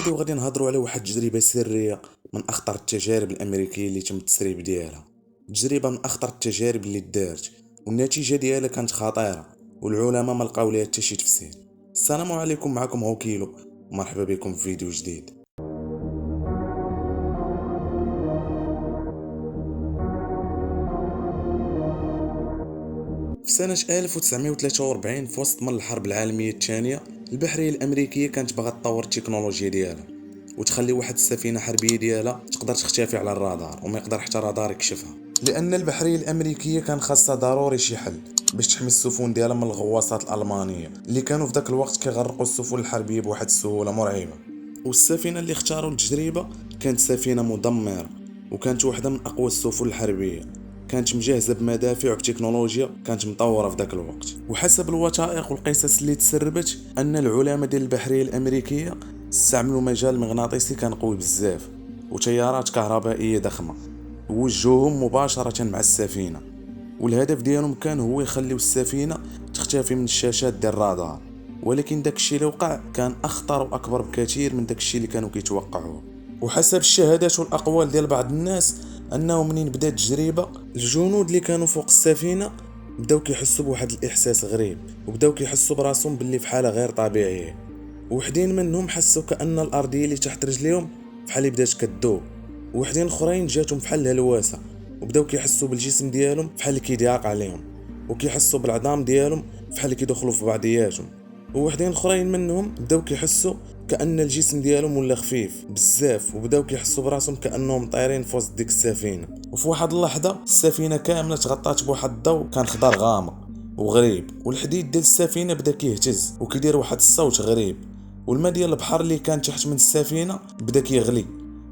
الفيديو غادي نهضروا على واحد التجربه سريه من اخطر التجارب الامريكيه اللي تم التسريب ديالها. تجربه من اخطر التجارب اللي دارت، والنتيجه ديالها كانت خطيره والعلماء ما لقاو ليها حتى شي تفسير. السلام عليكم، معكم هوكيلو ومرحبا بكم في فيديو جديد. في سنة 1943 في وسط من الحرب العالمية الثانية، البحرية الأمريكية كانت باغا تطور التكنولوجيا ديالها وتخلي واحد السفينة حربية ديالها تقدر تختفي على الرادار وما يقدر حتى رادار يكشفها، لأن البحرية الأمريكية كان خاصها ضروري شي حل باش تحمي السفن ديالها من الغواصات الألمانية اللي كانوا في ذاك الوقت كيغرقوا السفن الحربية بواحد السهولة مرعبة. والسفينة اللي اختاروا للتجربة كانت سفينة مدمرة، وكانت واحدة من أقوى السفن الحربية، كانت مجهزه بمدافع وبتكنولوجيا كانت مطوره في ذاك الوقت. وحسب الوثائق والقصص اللي تسربت ان العلماء ديال البحريه الامريكيه استعملوا مجال مغناطيسي كان قوي بزاف وتيارات كهربائيه ضخمه ووجهوهم مباشره مع السفينه، والهدف ديالهم كان هو يخليو السفينه تختفي من الشاشات ديال الرادار. ولكن داك الشيء اللي وقع كان اخطر واكبر بكثير من داك الشيء اللي كانوا كيتوقعوه. وحسب الشهادات والاقوال ديال بعض الناس انه منين بدات التجربه، الجنود اللي كانوا فوق السفينه بداو كيحسوا بواحد الاحساس غريب وبداو كيحسوا براسهم باللي في حاله غير طبيعيه. وحدين منهم حسوا كأن الارضيه اللي تحت رجليهم بحال بدات كتذوب، وحدين اخرين جاتهم بحال الهلوسه وبداو كيحسوا بالجسم ديالهم بحال كيضيق عليهم، وكيحسوا بالعظام ديالهم بحال كيدخلوا في بعضياتهم. ووحدين اخرين منهم بداو كيحسوا كأن الجسم ديالهم ولا خفيف بزاف وبداو كيحسوا براسهم كأنهم طايرين في وسط ديك السفينه. وفي واحد اللحظه السفينه كامله تغطات بواحد الضوء كان خضر غامق وغريب، والحديد ديال السفينه بدا كيهتز وكيدير واحد الصوت غريب، والماء ديال البحر اللي كان تحت من السفينه بدا كيغلي.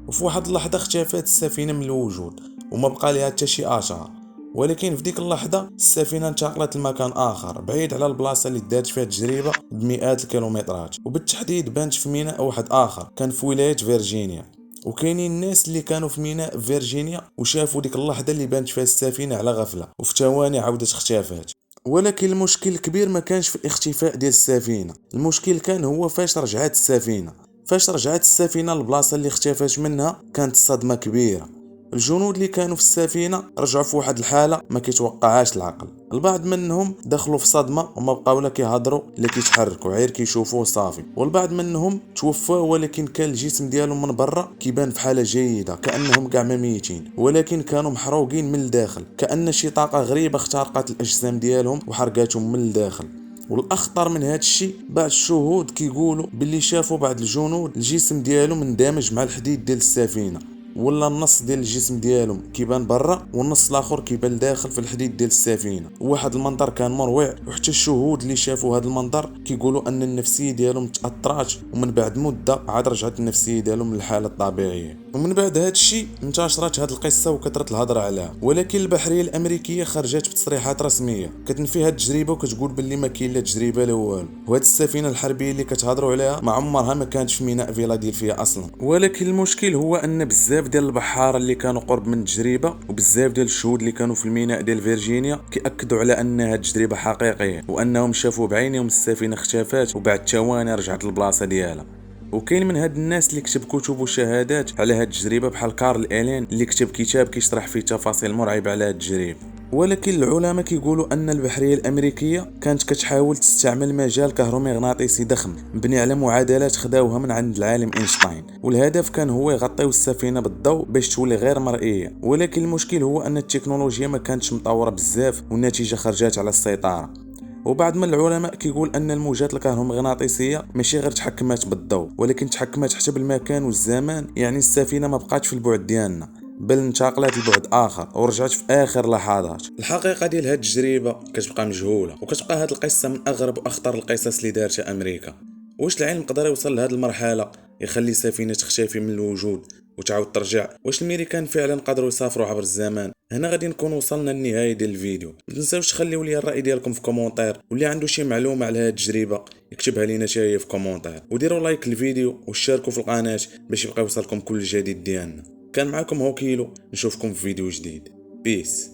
وفي واحد اللحظه اختفت السفينه من الوجود وما بقى ليها حتى شي اثار. ولكن في ديك اللحظه السفينه انتقلت لمكان اخر بعيد على البلاصه اللي دارت فيها التجربه بمئات الكيلومترات، وبالتحديد بانت في ميناء واحد اخر كان في ولايه فيرجينيا. وكاينين الناس اللي كانوا في ميناء فيرجينيا وشافوا ديك اللحظه اللي بانت فيها السفينه على غفله وفي ثواني عاودت اختفت. ولكن المشكل الكبير ما كانش في الاختفاء ديال السفينه، المشكل كان هو فاش رجعت السفينه. فاش رجعت السفينه للبلاصه اللي اختفت منها كانت الصدمه كبيره. الجنود اللي كانوا في السفينه رجعوا في واحد الحاله ما كيتوقعهاش العقل. البعض منهم دخلوا في صدمه وما بقاو لا كيهضروا لا كيتحركوا، غير كيشوفوا صافي. والبعض منهم توفوا، ولكن كان الجسم ديالهم من برا كيبان في حاله جيده كانهم كاع ما ميتين، ولكن كانوا محروقين من الداخل كأن شي طاقه غريبه اخترقت الاجسام ديالهم وحرقاتهم من الداخل. والاخطر من هذا الشيء بعض الشهود كيقولوا باللي شافوا بعض الجنود الجسم ديالهم اندمج مع الحديد ديال السفينه، ولا النص ديال الجسم ديالهم كيبان برا والنص الاخر كيبان داخل في الحديد ديال السفينه. واحد المنظر كان مروع، وحتى الشهود اللي شافوا هذا المنظر كيقولوا ان النفسيه ديالهم تاثرات، ومن بعد مده عاد رجعت النفسيه ديالهم للحاله الطبيعيه. ومن بعد هذا الشيء انتشرت هذه القصه وكثرت الهضره عليها. ولكن البحريه الامريكيه خرجت بتصريحات رسميه كتنفي هذه التجربه وكتقول باللي ما كاين لا تجربه لا والو، وهذه السفينه الحربيه اللي كتهضروا عليها ما عمرها ما كانت في ميناء فيلادلفيا اصلا. ولكن المشكل هو ان بزاف ديال البحاره اللي كانوا قرب من التجربه وبزاف ديال الشهود اللي كانوا في الميناء ديال فيرجينيا كيأكدوا على ان هذه التجربه حقيقيه، وانهم شافوا بعينيهم السفينه اختفت وبعد ثواني رجعت للبلاصه ديالها. وكاين من هاد الناس اللي كتب كتب وشهادات على هاد التجربه بحال كارل إيلين اللي كتب كتاب كيشرح فيه تفاصيل مرعبه على هاد التجربه. ولكن العلماء كيقولوا ان البحريه الامريكيه كانت كتحاول تستعمل مجال كهرومغناطيسي ضخم مبني على معادلات خداوها من عند العالم اينشتاين، والهدف كان هو يغطيو السفينه بالضوء باش تولي غير مرئيه. ولكن المشكل هو ان التكنولوجيا ما كانتش مطوره بزاف والنتيجه خرجت على السيطره. وبعض من العلماء كيقول ان الموجات الكهرومغناطيسيه ماشي غير تحكمات بالضوء، ولكن تحكمات حتى بالمكان والزمان. يعني السفينه ما بقاتش في البعد ديالنا بل انتقلت لبعد اخر ورجعت في اخر لحظات. الحقيقه ديال هاد التجربه كتبقى مجهوله، وكتبقى هاد القصه من اغرب واخطر القصص اللي دارتها امريكا. واش العلم قدر يوصل لهاد المرحله يخلي سفينه تختفي من الوجود وتعاود ترجع؟ واش الامريكان فعلا قدروا يسافروا عبر الزمان؟ هنا غادي نكون وصلنا للنهايه ديال الفيديو. ما تنساوش تخليوا لي الراي ديالكم في كومونتير، واللي عنده شي معلومه على هاد التجربه يكتبها لينا حتى هي في كومونتير، وديروا لايك للفيديو واشتركوا في القناه باش يبقى يوصلكم كل جديد ديالنا. كان معكم هوكيلو، نشوفكم في فيديو جديد. بيس.